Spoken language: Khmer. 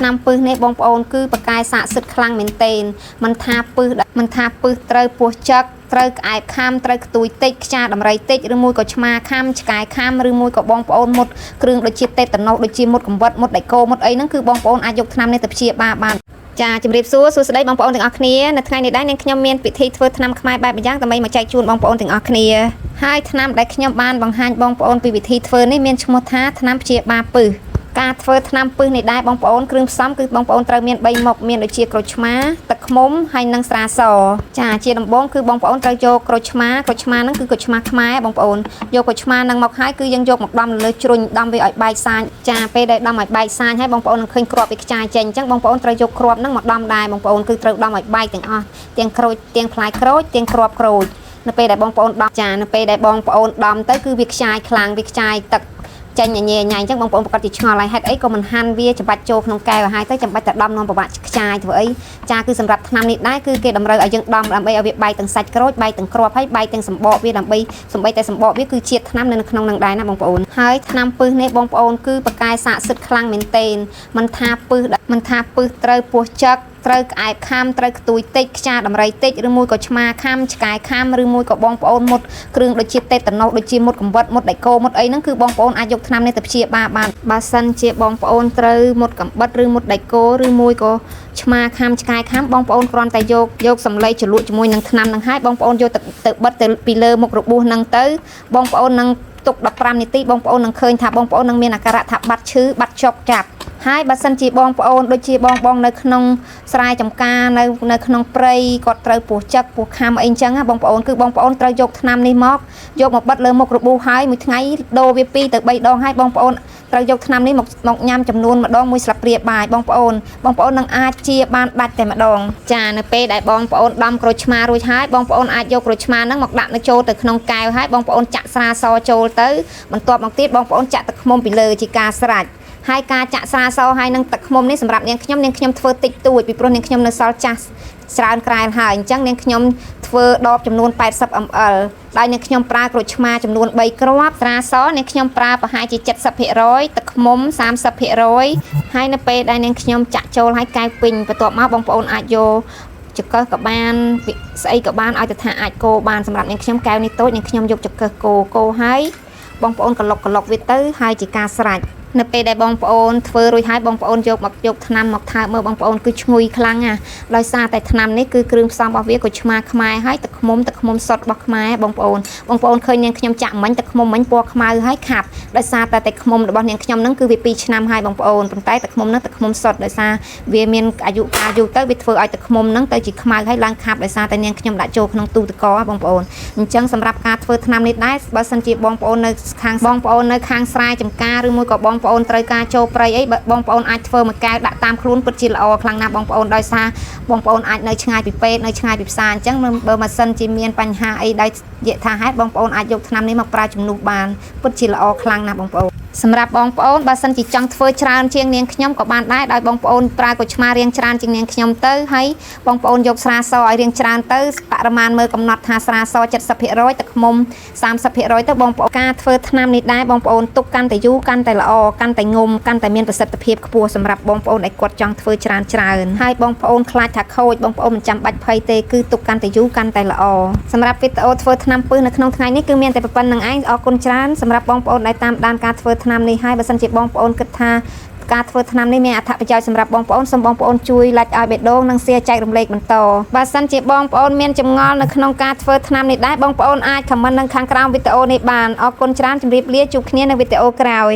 ឆ្នាំពឹសនេះបងប្អូនគឺបកាយសាកសិទ្ធខ្លាំងមែនទែនមិនថាពឹសត្រូវពោះចឹកត្រូវក្អែបខាំត្រូវខ្ទួយតិចខ្ចាដំរីតិចឬមួយក៏ឆ្មាខាំឆ្កែខាំឬមួយក៏បងប្អូនមុតគ្រឿងដូចជាតេតាណូសដូចជាមុតកំវិតមុតដៃគោមុតអីហ្នឹងគឺបងប្អូនអាចយកថ្នាំនេះទៅព្យាបាលបានចាជំរាបសួស្តីបងប្អូនទាំងអស់គ្នានៅថ្ងៃនេះដែរនាងខ្ញុំមានពិធីធ្វើថ្នាំខ្មែរបែបម្យ៉ាងដើម្បីមកចែកជូនបងប្អូនទាំងអស់គ្នាហើយថ្នាំដែលខ្ញុំបានបង្ហាញបងប្អូនពីវិធីធ្វើនេះមានឈ្មោះថាថ្នាំព្យាបាលពឹសការធ្វើថ្នាំពឹសនេះដែរបងប្អូនគ្រឿងផ្សំគឺបងប្អូនត្រូវមាន3មុខមានដូចជាក្រូចឆ្មាទឹកឃ្មុំហើយនិងស្រាសចាជាដំបូងគឺបងប្អូនត្រូវយកក្រូចឆ្មាហ្នឹងគឺក្រូចឆ្មាខ្មែរបងប្អូនយកក្រូចឆ្មាហ្នឹងមកហើយគឺយើងយកមកដំលើជ្រុញដំវាឲ្យបែកសាច់ចាពេលដែលដំឲ្យបែកសាច់ហើយបងប្អូននឹងឃើញគ្រាប់វាខ្ចាយចេញអញ្ចឹងបងប្អូនត្រូវយកគ្រាប់ហ្នឹងមកដំដែរបងប្អូនគឺត្រូវដំឲ្យបែកទាំងអស់ទាំងក្រូចទាំងផ្លែក្រូចទាំងគ្រាប់ក្រូចនៅពេលដែលបងប្អូនដំចានៅពេលដែលបងប្អូនដំទៅគឺវាខ្ចាយខ្លាំងវាខ្ចាយទឹកចេញញ៉ៃញ៉ៃអញ្ចឹងបងប្អូនប្រកាសជាឆ្ងល់ហើយហេតុអីក៏មិនហាន់វាចាំបាច់ចូលក្នុងកែវឲ្យទៅចាំបាច់តែដំនាំប្រវាក់ខ្ចាយធ្វើអីចាគឺសម្រាប់ថ្នាំនេះដែរគឺគេតម្រូវឲ្យយើងដំដើម្បីឲ្យវាបែកទាំងសាច់ក្រូចបែកទាំងគ្រាប់ហើយបែកទាំងសម្បកវាដើម្បីសម្បីតែសម្បកវាគឺជាតិថ្នាំនៅក្នុងនឹងដែរណាបងប្អូនហើយថ្នាំពឹសនេះបងប្អូនគឺបកាយសាកសិទ្ធខ្លាំងមែនទែនមិនថាពឹសត្រូវពោះចឹកត្រូវក្អែបខាំត្រូវខ្ទួយតិចខ្ចាដំរីតិចឬមួយក៏ឆ្មាខាំឆ្កែខាំឬមួយក៏បងប្អូនមុតគ្រឿងដូចជាតេតាណូសដូចជាមុតកំវិតមុតដៃគោមុតអីហ្នឹងគឺបងប្អូនអាចយកថ្នាំនេះទៅព្យាបាលបានបើសិនជាបងប្អូនត្រូវមុតកំវិតឬមុតដៃគោឬមួយក៏ឆ្មាខាំឆ្កែខាំបងប្អូនគ្រាន់តែយកសម្លេចជ្រលក់ជាមួយនឹងថ្នាំហ្នឹងហើយបងប្អូនយកទៅបិទទៅពីលើមុខរបួសហ្នឹងទៅបងប្អូននឹងទុក15នាទីបងប្អូននឹងឃើញថាបងប្អូននឹងមានអាការៈថាបាត់ឈឺបាត់ចុកចាប់ហើយបើសិនជាបងប្អូនដូចជាបងនៅក្នុងស្រែចម្ការនៅក្នុងព្រៃគាត់ត្រូវពោះចឹកពោះខាំអីអញ្ចឹងបងប្អូនគឺបងប្អូនត្រូវយកថ្នាំនេះមកបិទលើមុខរបួសហើយមួយថ្ងៃដូរវា2ទៅ3ដងហើយបងប្អូនត្រូវយកថ្នាំនេះមកញ៉ាំចំនួនម្ដង1ស្លាបព្រាបាយបងប្អូននឹងអាចជាបានដាច់តែម្ដងចានៅពេលដែលបងប្អូនដំក្រូចឆ្មារួចហើយបងប្អូនអាចយកក្រូចឆ្មាហ្នឹងមកដាក់នៅចូលទៅក្នុងកែវហើយបងប្អូនចាក់ស្រាសចូលទៅបន្ទាប់មកទៀតបងប្អូនចាក់ទឹកឃ្មុំពីលើជាការស្រេចហើយការចាក់ស្រាសហើយនឹងទឹកឃ្មុំនេះសម្រាប់នាងខ្ញុំធ្វើតិចតួចពីព្រោះនាងខ្ញុំនៅសល់ចាស់ច្រើនក្រែលហើយអញ្ចឹងនាងខ្ញុំធ្វើដបចំនួន80 ml ដោយនាងខ្ញុំប្រើក្រូចឆ្មាចំនួន3គ្រាប់ស្រាសនាងខ្ញុំប្រើប្រហែលជា70%ទឹកឃ្មុំ30%ហើយនៅពេលដែលនាងខ្ញុំចាក់ចូលហើយកែវពេញបន្ទាប់មកបងប្អូនអាចយកចង្កឹះក៏បានស្អីក៏បានឲ្យទៅថាអាចកូរបានសម្រាប់នាងខ្ញុំកែវនេះតូចនាងខ្ញុំយកចង្កឹះកូរហើយបងប្អូនក្លុកវាទៅហើយជាការស្រេចនៅពេលដែលបងប្អូនធ្វើរួចហើយបងប្អូនយកថ្នាំមកថើបមើលបងប្អូនគឺឈ្ងុយខ្លាំងណាស់ដោយសារតែថ្នាំនេះគឺគ្រឿងផ្សំរបស់វាក៏ឆ្មាខ្មែរហើយទឹកឃ្មុំសុទ្ធរបស់ខ្មែរបងប្អូនឃើញនាងខ្ញុំចាក់មិញទឹកឃ្មុំមិញពណ៌ខ្មៅហើយខាប់ដោយសារតែទឹកឃ្មុំរបស់នាងខ្ញុំហ្នឹងគឺវា2ឆ្នាំហើយបងប្អូនប៉ុន្តែទឹកឃ្មុំហ្នឹងទឹកឃ្មុំសុទ្ធដោយសារវាមានអាយុកាលយូរទៅវាធ្វើឲ្យទឹកឃ្មុំហ្នឹងទៅជាខ្មៅហើយឡើងខាប់ដោយសារតែនាងខ្ញុំដាក់ចូលក្នុងទូទឹកកកបងប្អូនអញ្ចឹងសម្រាប់ការធ្វើថ្នាំនេះដែរបើសិនជាបងប្អូននៅខាងស្រែចម្ការឬមួយក៏បងប្អូនត្រូវការចូលព្រៃអីបងប្អូនអាចធ្វើមួយកែវដាក់តាមខ្លួនពិតជាល្អខ្លាំងណាស់បងប្អូនដោយសារបងប្អូនអាចនៅឆ្ងាយពីពេទ្យនៅឆ្ងាយពីផ្សារអញ្ចឹងបើមិនសិនជាមានបញ្ហាអីដោយនិយាយថាហេតុបងប្អូនអាចយកថ្នាំនេះមកប្រើជំនួសបានពិតជាល្អខ្លាំងណាស់បងប្អូនសម្រាប់បងប្អូនបើសិនជាចង់ធ្វើច្រើនជាងនាងខ្ញុំក៏បានដែរដោយបងប្អូនប្រើក្រូចឆ្មារៀងច្រើនជាងនាងខ្ញុំទៅហើយបងប្អូនយកស្រាសឲ្យរៀងច្រើនទៅបរិមាណមើលកំណត់ថាស្រាស70%ទឹកឃ្មុំ30%ទៅបងប្អូនការធ្វើថ្នាំនេះដែរបងប្អូនទុកកាន់តែយូរកាន់តែល្អកាន់តែងុំកាន់តែមានប្រសិទ្ធភាពខ្ពស់សម្រាប់បងប្អូនដែលគាត់ចង់ធ្វើច្រើនហើយបងប្អូនខ្លាចថាខូចបងប្អូនមិនចាំបាច់ភ័យទេគឺទុកកាន់តែយូរកាន់តែល្អសម្រាប់វីដេអូធ្វើថ្នាំពឹសនៅក្នុងថ្ងៃនេះគឺមានតែប៉ុណ្្នឹងឯងអរគុណច្រើនសម្រាប់បងប្អូនដែលតាមដានការធ្វើថ្នាំនេះហើយបើសិនជាបងប្អូនគិតថាការធ្វើថ្នាំនេះមានអត្ថប្រយោជន៍សម្រាប់បងប្អូនសូមបងប្អូនជួយ like ឲ្យបេះដូងនិង share ចែករំលែកបន្តបើសិនជាបងប្អូនមានចម្ងល់នៅក្នុងការធ្វើថ្នាំនេះដែរបងប្អូនអាច comment នៅខាងក្រោមវីដេអូនេះបានអរគុណច្រើនជម្រាបលាជួបគ្នានៅវីដេអូក្រោយ